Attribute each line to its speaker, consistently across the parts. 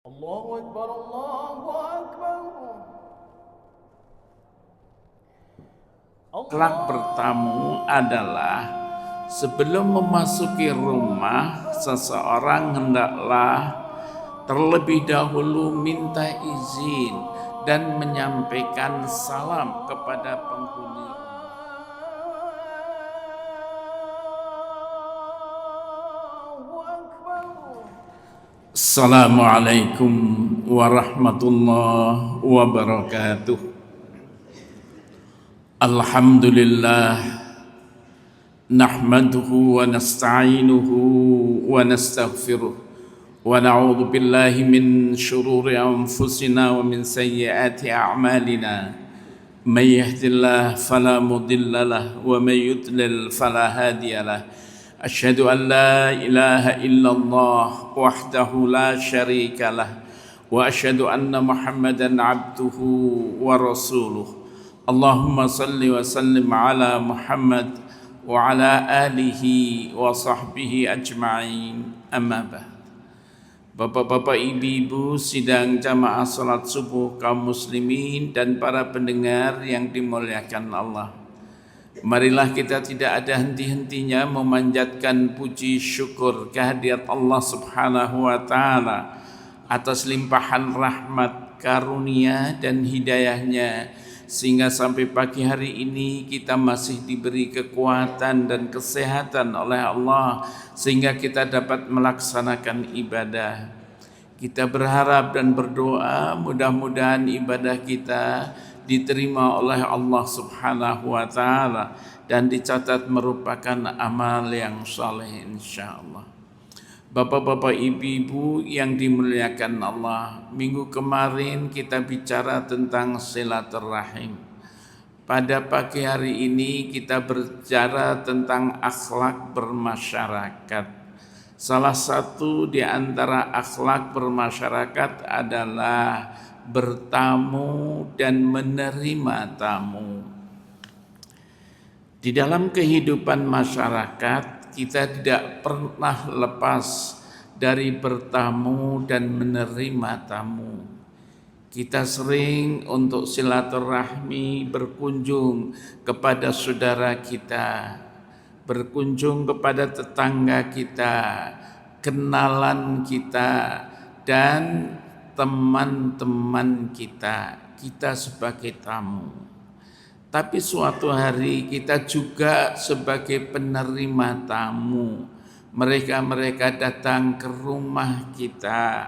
Speaker 1: Allahu Akbar, Allahu Akbar.
Speaker 2: Akhlak bertamu adalah sebelum memasuki rumah, seseorang hendaklah terlebih dahulu minta izin dan menyampaikan salam kepada penghuni rumah. Assalamualaikum warahmatullahi wabarakatuh. Alhamdulillah, nahmaduhu wa nasta'inuhu wa nastaghfiruh wa na'udzu billahi min shururi anfusina wa min sayyiati a'malina. May yahdihillahu fala mudilla lahu wa may yudlil fala hadiya lahu. Asyhadu an la ilaha illallah wahdahu la syarika lah wa asyhadu anna Muhammadan abduhu wa rasuluh. Allahumma salli wa sallim ala Muhammad wa ala alihi wa sahbihi ajma'in. Amma ba'd. Bapak-bapak, ibu-ibu sidang jamaah salat subuh kaum muslimin dan para pendengar yang dimuliakan Allah. Marilah kita tidak ada henti-hentinya memanjatkan puji syukur kehadirat Allah Subhanahu wa taala atas limpahan rahmat, karunia dan hidayahnya, sehingga sampai pagi hari ini kita masih diberi kekuatan dan kesehatan oleh Allah sehingga kita dapat melaksanakan ibadah. Kita berharap dan berdoa mudah-mudahan ibadah kita diterima oleh Allah Subhanahu wa taala dan dicatat merupakan amal yang saleh insyaallah. Bapak-bapak, ibu-ibu yang dimuliakan Allah, minggu kemarin kita bicara tentang silaturahim. Pada pagi hari ini kita berbicara tentang akhlak bermasyarakat. Salah satu di antara akhlak bermasyarakat adalah bertamu dan menerima tamu. Di dalam kehidupan masyarakat kita tidak pernah lepas dari bertamu dan menerima tamu. Kita sering untuk silaturahmi berkunjung kepada saudara kita, berkunjung kepada tetangga kita, kenalan kita, dan teman-teman kita sebagai tamu. Tapi suatu hari kita juga sebagai penerima tamu. Mereka datang ke rumah kita,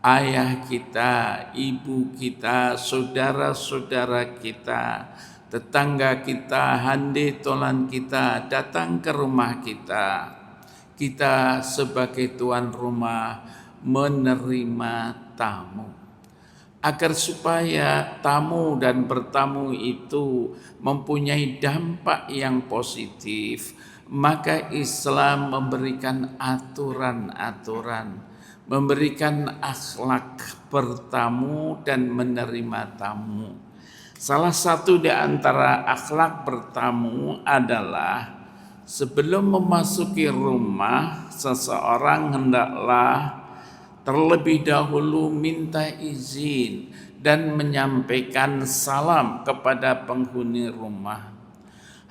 Speaker 2: ayah kita, ibu kita, saudara-saudara kita, tetangga kita, hande tolan kita datang ke rumah kita. Kita sebagai tuan rumah menerima tamu. Agar supaya tamu dan bertamu itu mempunyai dampak yang positif, maka Islam memberikan aturan-aturan, memberikan akhlak bertamu dan menerima tamu. Salah satu di antara akhlak bertamu adalah sebelum memasuki rumah, seseorang hendaklah terlebih dahulu minta izin dan menyampaikan salam kepada penghuni rumah.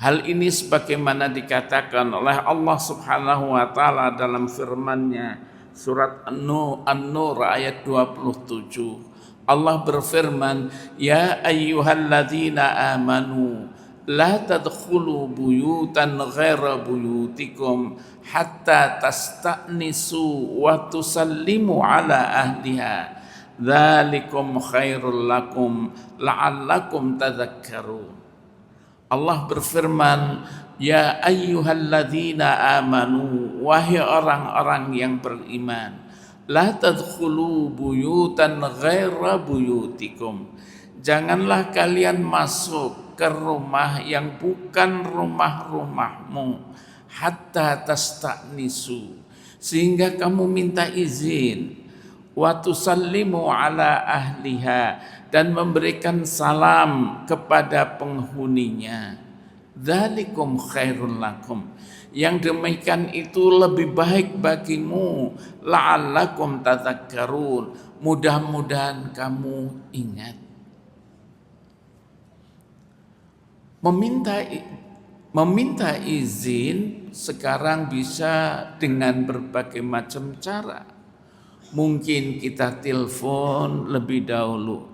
Speaker 2: Hal ini sebagaimana dikatakan oleh Allah Subhanahu wa taala dalam firman-Nya surat An-Nur ayat 27. Allah berfirman, "Ya ayyuhalladzina amanu la tadkhulu buyutan ghaira buyutikum hatta tasta'nisu wa tusallimu ala ahliha dzalikum khairul lakum la'allakum tadhakkarun." Allah berfirman, "Ya ayyuhalladzina amanu, wahai orang-orang yang beriman, la tadkhulu buyutan ghaira buyutikum." Janganlah kalian masuk ke rumah yang bukan rumah-rumahmu, hatta tasta'nisu, sehingga kamu minta izin, wa tusallimu ala ahliha, dan memberikan salam kepada penghuninya. Dzalikum khairul lakum, Yang demikian itu lebih baik bagimu, la'allakum tadzakkarun. Mudah-mudahan kamu ingat. Meminta izin sekarang bisa dengan berbagai macam cara. Mungkin kita telepon lebih dahulu.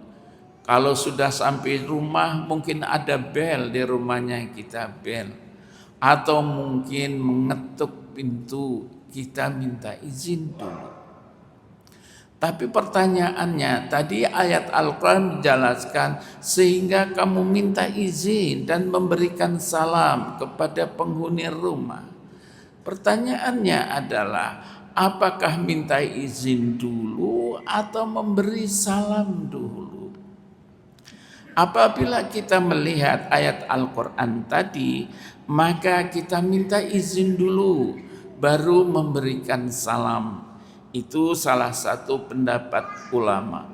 Speaker 2: Kalau sudah sampai rumah mungkin ada bel di rumahnya, kita bel. Atau mungkin mengetuk pintu, kita minta izin dulu. Tapi pertanyaannya, tadi ayat Al-Quran menjelaskan sehingga kamu minta izin dan memberikan salam kepada penghuni rumah. Pertanyaannya adalah, apakah minta izin dulu atau memberi salam dulu? Apabila kita melihat ayat Al-Quran tadi, maka kita minta izin dulu, baru memberikan salam. Itu salah satu pendapat ulama.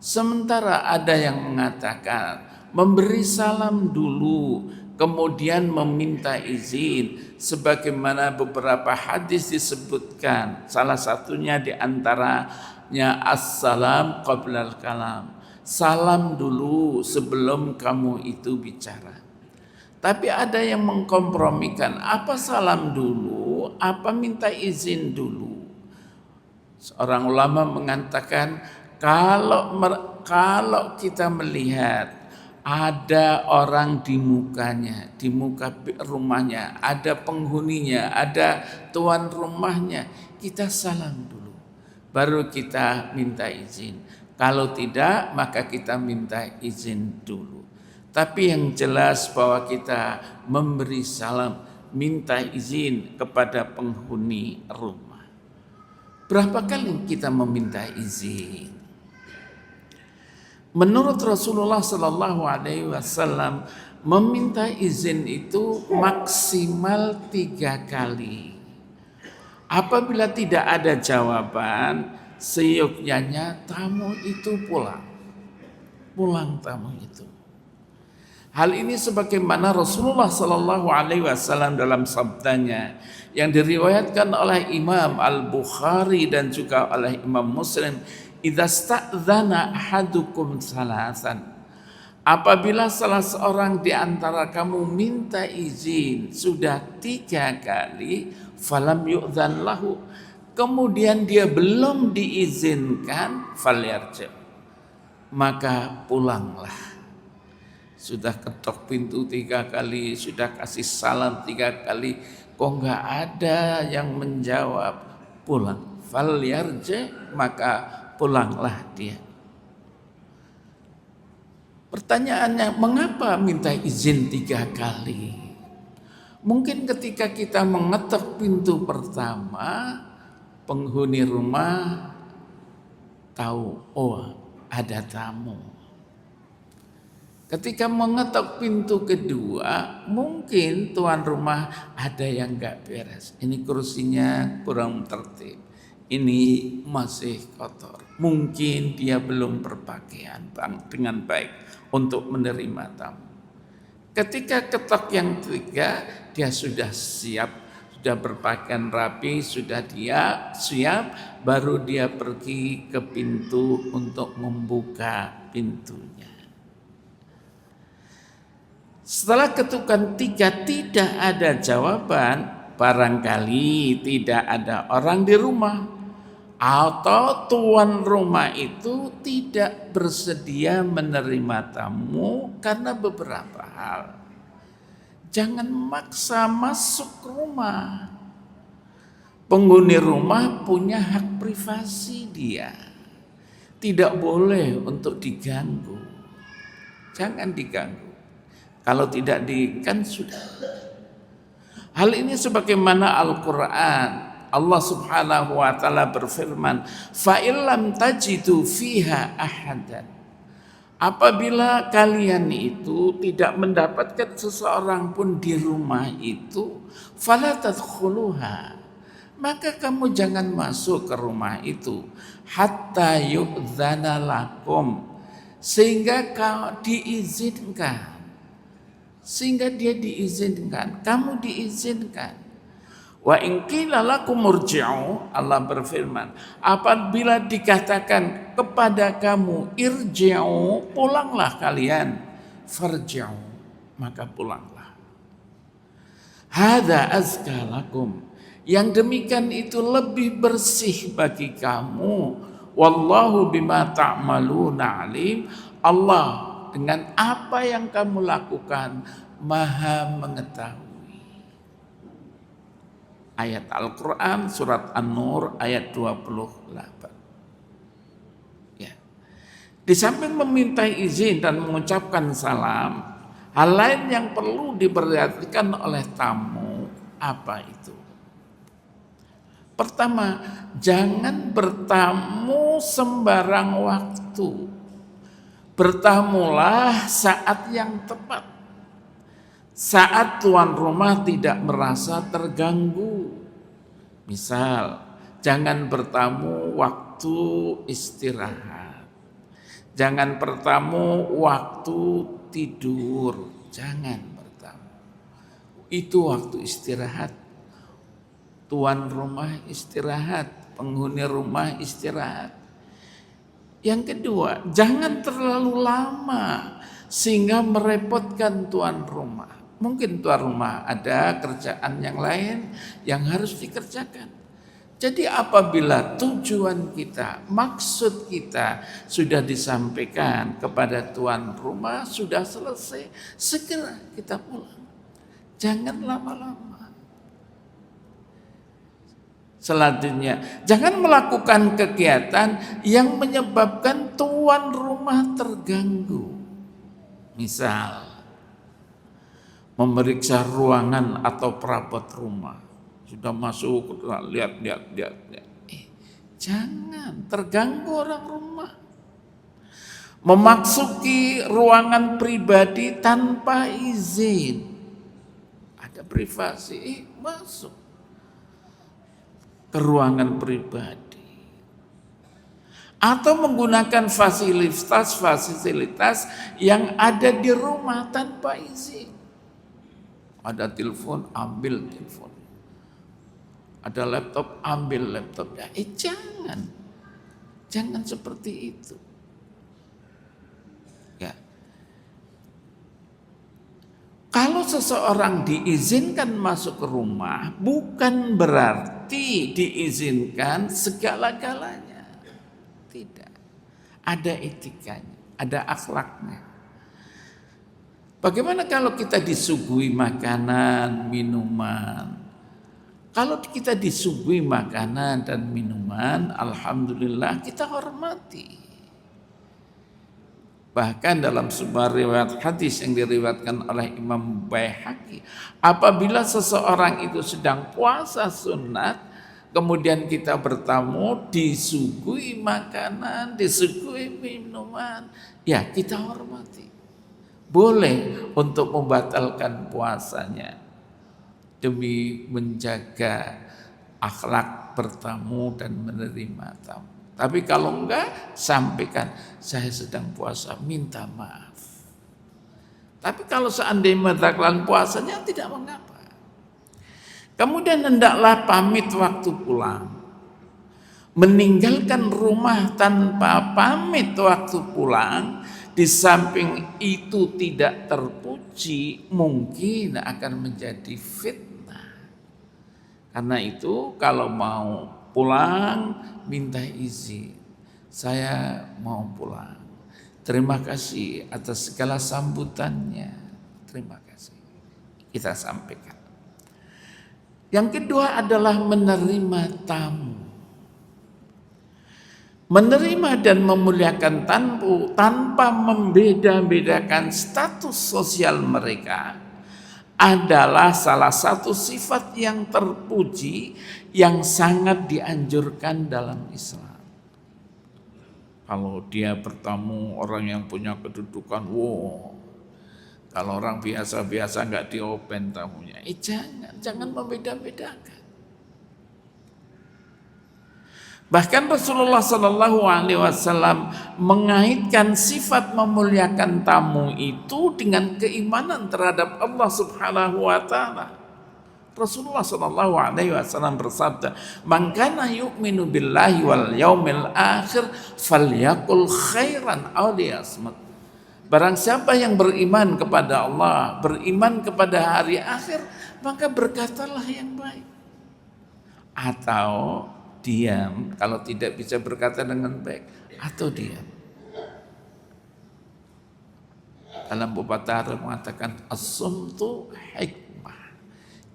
Speaker 2: Sementara ada yang mengatakan memberi salam dulu, kemudian meminta izin, sebagaimana beberapa hadis disebutkan. Salah satunya diantaranya as-salam qablal kalam. Salam dulu sebelum kamu itu bicara. Tapi ada yang mengkompromikan, apa salam dulu, apa minta izin dulu. Seorang ulama mengatakan kalau kita melihat ada orang di mukanya, di muka rumahnya, ada penghuninya, ada tuan rumahnya, kita salam dulu, baru kita minta izin. Kalau tidak, maka kita minta izin dulu. Tapi yang jelas bahwa kita memberi salam, minta izin kepada penghuni rumah. Berapa kali kita meminta izin? Menurut Rasulullah Sallallahu Alaihi Wasallam, meminta izin itu maksimal 3 kali. Apabila tidak ada jawaban, seyogyanya tamu itu pulang tamu itu. Hal ini sebagaimana Rasulullah Sallallahu Alaihi Wasallam dalam sabdanya yang diriwayatkan oleh Imam Al-Bukhari dan juga oleh Imam Muslim, idza sta'dzana ahadukum salasan. Apabila salah seorang di antara kamu minta izin sudah 3 kali, falam yu'dzan lahu, kemudian dia belum diizinkan, falyarji, maka pulanglah. Sudah ketok pintu 3 kali, sudah kasih salam 3 kali, kok nggak ada yang menjawab, pulang. Falyarji, maka pulanglah dia. Pertanyaannya, mengapa minta izin 3 kali? Mungkin ketika kita mengetok pintu pertama, penghuni rumah tahu, oh ada tamu. Ketika mengetok pintu kedua, mungkin tuan rumah ada yang gak beres. Ini kursinya kurang tertib, ini masih kotor. Mungkin dia belum berpakaian dengan baik untuk menerima tamu. Ketika ketok yang 3, dia sudah siap, sudah berpakaian rapi, sudah dia siap, baru dia pergi ke pintu untuk membuka pintunya. Setelah ketukan 3 tidak ada jawaban, barangkali tidak ada orang di rumah, atau tuan rumah itu tidak bersedia menerima tamu karena beberapa hal. Jangan maksa masuk rumah. Penghuni rumah punya hak privasi dia. Tidak boleh untuk diganggu. Jangan diganggu. Kalau tidak kan sudah. Hal ini sebagaimana Al-Quran. Allah Subhanahu wa taala berfirman, "Fa illam tajidu fiha ahadan." Apabila kalian itu tidak mendapatkan seseorang pun di rumah itu, fala tadkhuluha. Maka kamu jangan masuk ke rumah itu hatta yu'dzana lakum, sehingga kau diizinkan. Sehingga dia diizinkan, kamu diizinkan. Wa in qila lakum murji'u, Allah berfirman, apabila dikatakan kepada kamu irji'u, pulanglah kalian, farji'u, maka pulanglah. Hadza azka lakum, yang demikian itu lebih bersih bagi kamu. Wallahu bima ta'maluna alim, Allah dengan apa yang kamu lakukan Maha mengetahui. Ayat Al-Quran surat An-Nur ayat 28. Ya. Di samping memintai izin dan mengucapkan salam, hal lain yang perlu diperhatikan oleh tamu apa itu? Pertama, jangan bertamu sembarang waktu. Bertamulah saat yang tepat. Saat tuan rumah tidak merasa terganggu. Misal, jangan bertamu waktu istirahat. Jangan bertamu waktu tidur. Jangan bertamu. Itu waktu istirahat. Tuan rumah istirahat, penghuni rumah istirahat. Yang kedua, jangan terlalu lama sehingga merepotkan tuan rumah. Mungkin tuan rumah ada kerjaan yang lain yang harus dikerjakan. Jadi apabila tujuan kita, maksud kita sudah disampaikan kepada tuan rumah, sudah selesai, segera kita pulang. Jangan lama-lama. Selanjutnya, jangan melakukan kegiatan yang menyebabkan tuan rumah terganggu. Misal, memeriksa ruangan atau perabot rumah. Sudah masuk, lihat. Jangan terganggu orang rumah. Memasuki ruangan pribadi tanpa izin. Ada privasi, masuk ke ruangan pribadi. Atau menggunakan fasilitas yang ada di rumah tanpa izin. Ada telepon, ambil telepon. Ada laptop, ambil laptopnya. Jangan seperti itu. Ya. Kalau seseorang diizinkan masuk ke rumah, bukan berarti diizinkan segala-galanya. Tidak. Ada etikanya, ada akhlaknya. Bagaimana kalau kita disuguhi makanan, minuman? Kalau kita disuguhi makanan dan minuman, alhamdulillah kita hormati. Bahkan dalam sebuah riwayat hadis yang diriwayatkan oleh Imam Baihaqi, apabila seseorang itu sedang puasa sunat, kemudian kita bertamu, disuguhi makanan, disuguhi minuman, ya kita hormati. Boleh untuk membatalkan puasanya demi menjaga akhlak bertamu dan menerima tamu. Tapi kalau enggak, sampaikan saya sedang puasa, minta maaf. Tapi kalau seandainya membatalkan puasanya tidak mengapa. Kemudian hendaklah pamit waktu pulang. Meninggalkan rumah tanpa pamit waktu pulang, di samping itu tidak terpuji, mungkin akan menjadi fitnah. Karena itu kalau mau pulang, minta izin. Saya mau pulang. Terima kasih atas segala sambutannya. Terima kasih. Kita sampaikan. Yang kedua adalah menerima tamu. Menerima dan memuliakan tamu tanpa membeda-bedakan status sosial mereka adalah salah satu sifat yang terpuji yang sangat dianjurkan dalam Islam. Kalau dia bertamu orang yang punya kedudukan, kalau orang biasa-biasa nggak diopen tamunya, jangan membeda-bedakan. Bahkan Rasulullah Shallallahu Alaihi Wasallam mengaitkan sifat memuliakan tamu itu dengan keimanan terhadap Allah Subhanahu Wa Taala. Rasulullah Shallallahu Alaihi Wasallam bersabda, "Man kana yu'minu billahi wal yaumil akhir, falyakul khairan aw liyasmut." Barang siapa yang beriman kepada Allah, beriman kepada hari akhir, maka berkatalah yang baik. Atau diam, kalau tidak bisa berkata dengan baik, atau diam. Dalam pepatah Arab mengatakan, as-sumtu hikmah.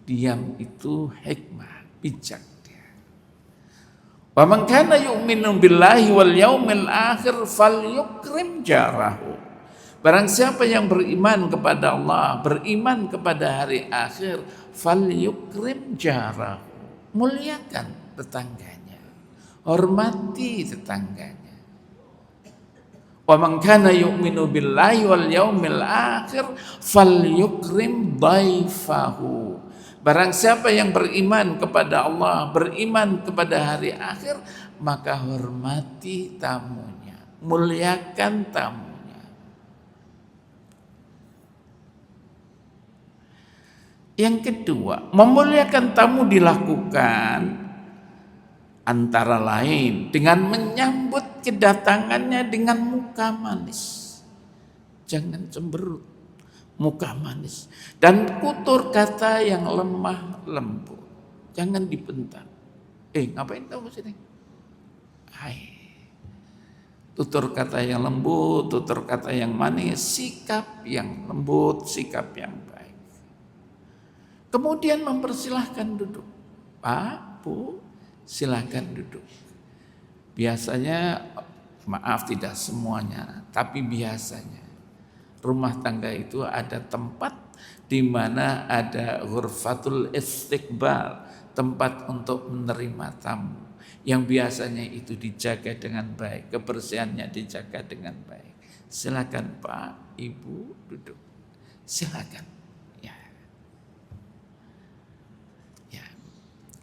Speaker 2: Diam itu hikmah, bijak dia. Wa man kana yu'minu billahi wal yaumil akhir falyukrim jarahu. Barang siapa yang beriman kepada Allah, beriman kepada hari akhir, falyukrim jarahu. Muliakan tetangganya, hormati tetangganya. Wa man kana yu'minu billahi wal yaumil akhir falyukrim dhaifahu. Barang siapa yang beriman kepada Allah, beriman kepada hari akhir, maka hormati tamunya, muliakan tamunya. Yang kedua, memuliakan tamu dilakukan antara lain dengan menyambut kedatangannya dengan muka manis. Jangan cemberut, muka manis. Dan tutur kata yang lemah lembut. Jangan dibentak. Ngapain kamu sini? Hai. Tutur kata yang lembut, tutur kata yang manis, sikap yang lembut, sikap yang baik. Kemudian mempersilahkan duduk. Pak, Bu, silakan duduk. Biasanya, maaf tidak semuanya, tapi biasanya rumah tangga itu ada tempat di mana ada ghurfatul istiqbal, tempat untuk menerima tamu. Yang biasanya itu dijaga dengan baik, kebersihannya dijaga dengan baik. Silakan Pak, Ibu duduk. Silakan.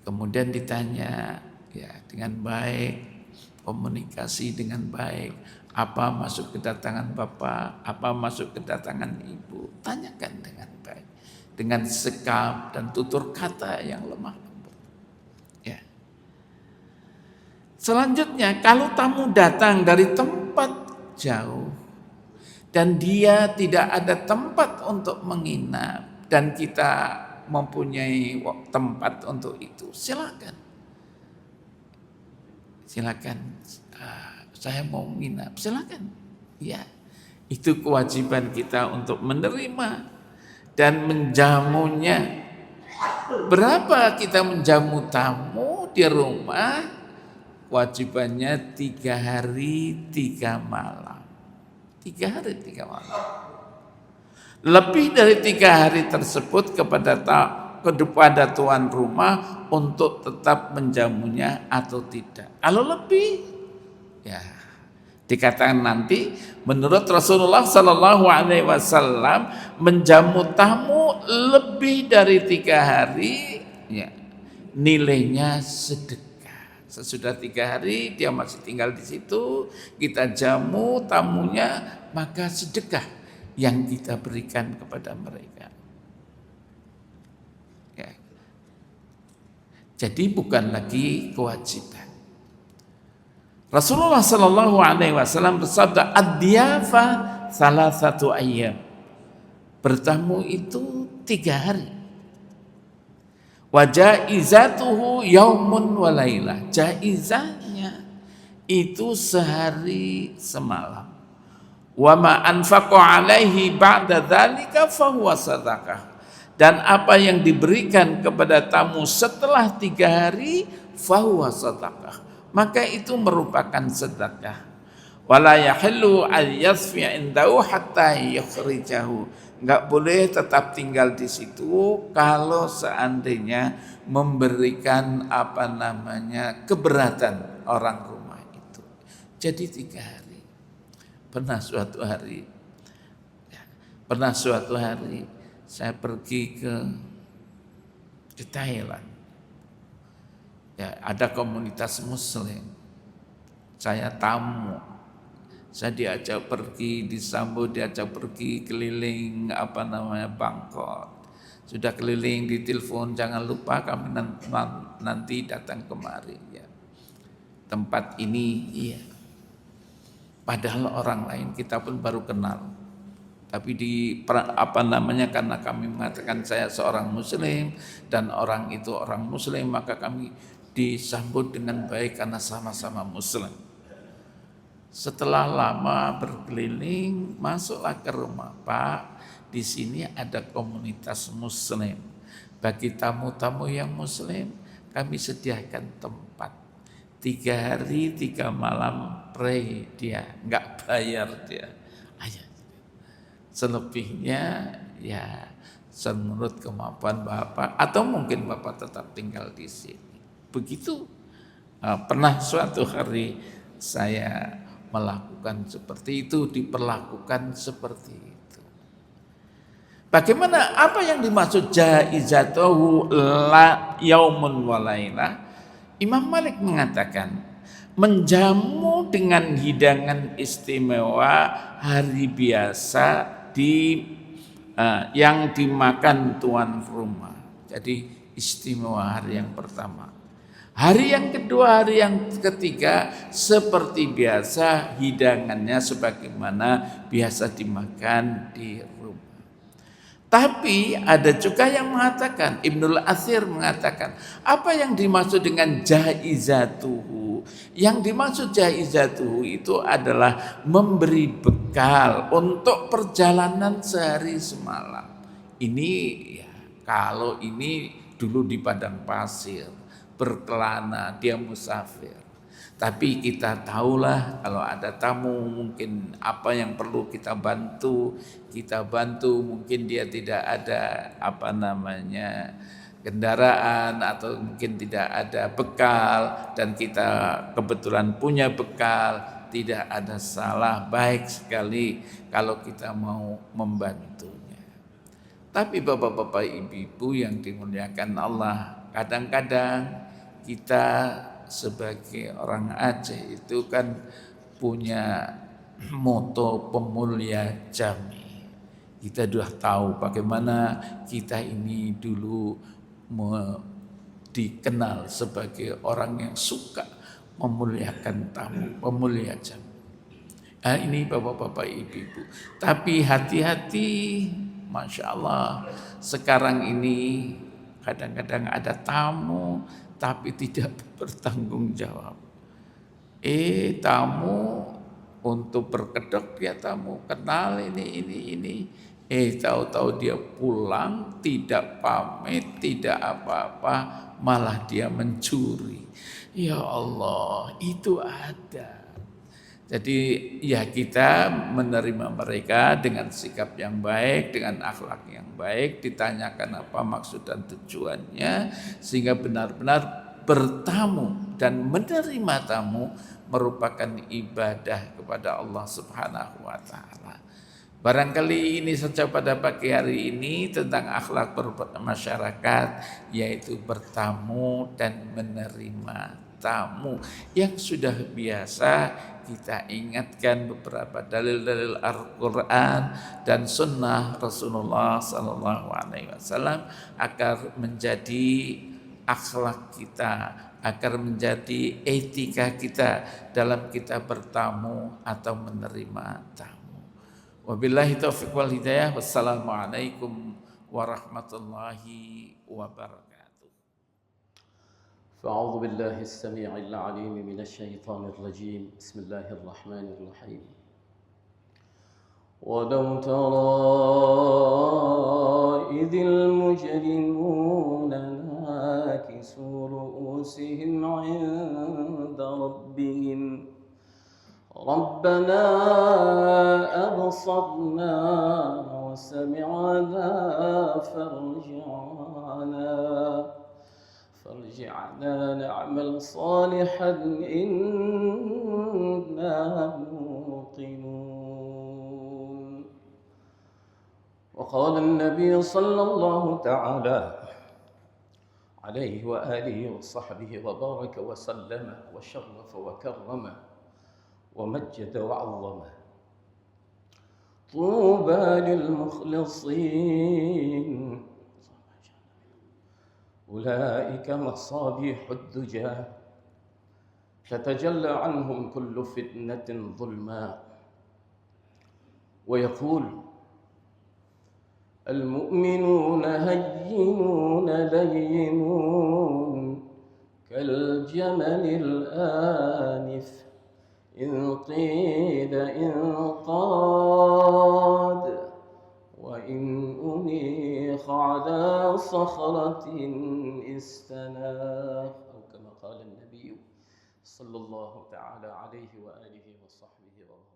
Speaker 2: Kemudian ditanya dengan baik, komunikasi dengan baik, apa masuk kedatangan Bapak, apa masuk kedatangan Ibu, tanyakan dengan baik, dengan sikap dan tutur kata yang lemah lembut. Ya. Selanjutnya, kalau tamu datang dari tempat jauh dan dia tidak ada tempat untuk menginap dan kita mempunyai tempat untuk itu, silakan. Saya mau menginap, silakan. Ya, itu kewajiban kita untuk menerima dan menjamunya. Berapa kita menjamu tamu di rumah? Kewajibannya 3 hari 3 malam. 3 hari 3 malam. Lebih dari 3 hari tersebut kepada tuan rumah untuk tetap menjamunya atau tidak. Kalau lebih, dikatakan nanti menurut Rasulullah Sallallahu Alaihi Wasallam menjamu tamu lebih dari 3 hari, nilainya sedekah. Sesudah 3 hari dia masih tinggal di situ, kita jamu tamunya, maka sedekah yang kita berikan kepada mereka. Jadi bukan lagi kewajiban. Rasulullah Sallallahu Alaihi Wasallam bersabda, ad-diyafa salasatu ayyam. Bertamu itu 3 hari. Wa jaizatuhu yaumun wa lailah. Jaizahnya itu sehari semalam. Wa ma anfaqu alaihi ba'da dzalika fa huwa sadaqah. Dan apa yang diberikan kepada tamu setelah 3 hari fa huwa sadaqah, maka itu merupakan sedekah. Wala yahillu al yasfi indahu hatta yukhrijahu. Enggak boleh tetap tinggal di situ kalau seandainya memberikan keberatan orang rumah itu. Jadi 3 hari. Pernah suatu hari saya pergi ke Thailand. Ada komunitas Muslim. Saya tamu. Saya diajak pergi, disambut, diajak pergi keliling Bangkok. Sudah keliling di telepon, jangan lupa kami nanti datang kemari ya. Tempat ini iya. Padahal orang lain kita pun baru kenal. Tapi karena kami mengatakan saya seorang muslim dan orang itu orang muslim, maka kami disambut dengan baik karena sama-sama muslim. Setelah lama berkeliling, masuklah ke rumah, Pak. Di sini ada komunitas muslim. Bagi tamu-tamu yang muslim, kami sediakan tempat. 3 hari 3 malam pray dia, nggak bayar dia. Ayo. Selebihnya ya menurut kemampuan Bapak, atau mungkin Bapak tetap tinggal di sini. Begitu. Pernah suatu hari saya melakukan seperti itu, diperlakukan seperti itu. Bagaimana, apa yang dimaksud jaizatuhu la yaumun walailah? Imam Malik mengatakan menjamu dengan hidangan istimewa hari biasa yang dimakan tuan rumah. Jadi istimewa hari yang pertama. Hari yang kedua, hari yang ketiga seperti biasa hidangannya sebagaimana biasa dimakan di rumah. Tapi ada juga yang mengatakan, Ibnul Athir mengatakan, apa yang dimaksud dengan jaizatuhu? Yang dimaksud jaizatuhu itu adalah memberi bekal untuk perjalanan sehari semalam. Ini ya, kalau ini dulu di padang pasir, berkelana, dia musafir. Tapi kita tahulah kalau ada tamu mungkin apa yang perlu kita bantu, mungkin dia tidak ada kendaraan atau mungkin tidak ada bekal dan kita kebetulan punya bekal, tidak ada salah, baik sekali kalau kita mau membantunya. Tapi bapak-bapak ibu-ibu yang dimuliakan Allah, kadang-kadang kita sebagai orang Aceh itu kan punya moto pemulia jami. Kita sudah tahu bagaimana kita ini dulu dikenal sebagai orang yang suka memuliakan tamu, pemulia jami. Ini bapak-bapak ibu-ibu. Tapi hati-hati, Masya Allah, sekarang ini kadang-kadang ada tamu tapi tidak bertanggung jawab. Tamu untuk berkedok dia tamu, kenal ini. Tahu-tahu dia pulang tidak pamit, tidak apa-apa, malah dia mencuri. Ya Allah, itu ada. Jadi ya kita menerima mereka dengan sikap yang baik, dengan akhlak yang baik, ditanyakan apa maksud dan tujuannya, sehingga benar-benar bertamu dan menerima tamu merupakan ibadah kepada Allah Subhanahu wa Ta'ala. Barangkali ini saja pada pagi hari ini tentang akhlak bermasyarakat, yaitu bertamu dan menerima tamu yang sudah biasa. Kita ingatkan beberapa dalil-dalil Al-Quran dan Sunnah Rasulullah SAW agar menjadi akhlak kita, agar menjadi etika kita dalam kita bertamu atau menerima tamu. Wabillahi taufiq wal hidayah. Wassalamualaikum warahmatullahi wabarakatuh.
Speaker 1: فأعوذ بالله السميع العليم من الشيطان الرجيم بسم الله الرحمن الرحيم ولو ترى إذ المجرمون ناكسوا رؤوسهم عند ربهم ربنا أبصرنا وسمعنا فارجعنا نعمل صالحا إنا موقنون. وقال النبي صلى الله تعالى عليه وآله وصحبه وبارك وسلم وشرف وكرم ومجد وعظم طوبى للمخلصين أولئك مصابيح الدجى تتجلى عنهم كل فتنة ظلما. ويقول المؤمنون هينون لينون كالجمل الآنف إن قيد انقاد وإن أنيخ على صخرة استناخ، أو كما قال النبي صلى الله تعالى عليه وآله وصحبه وسلم.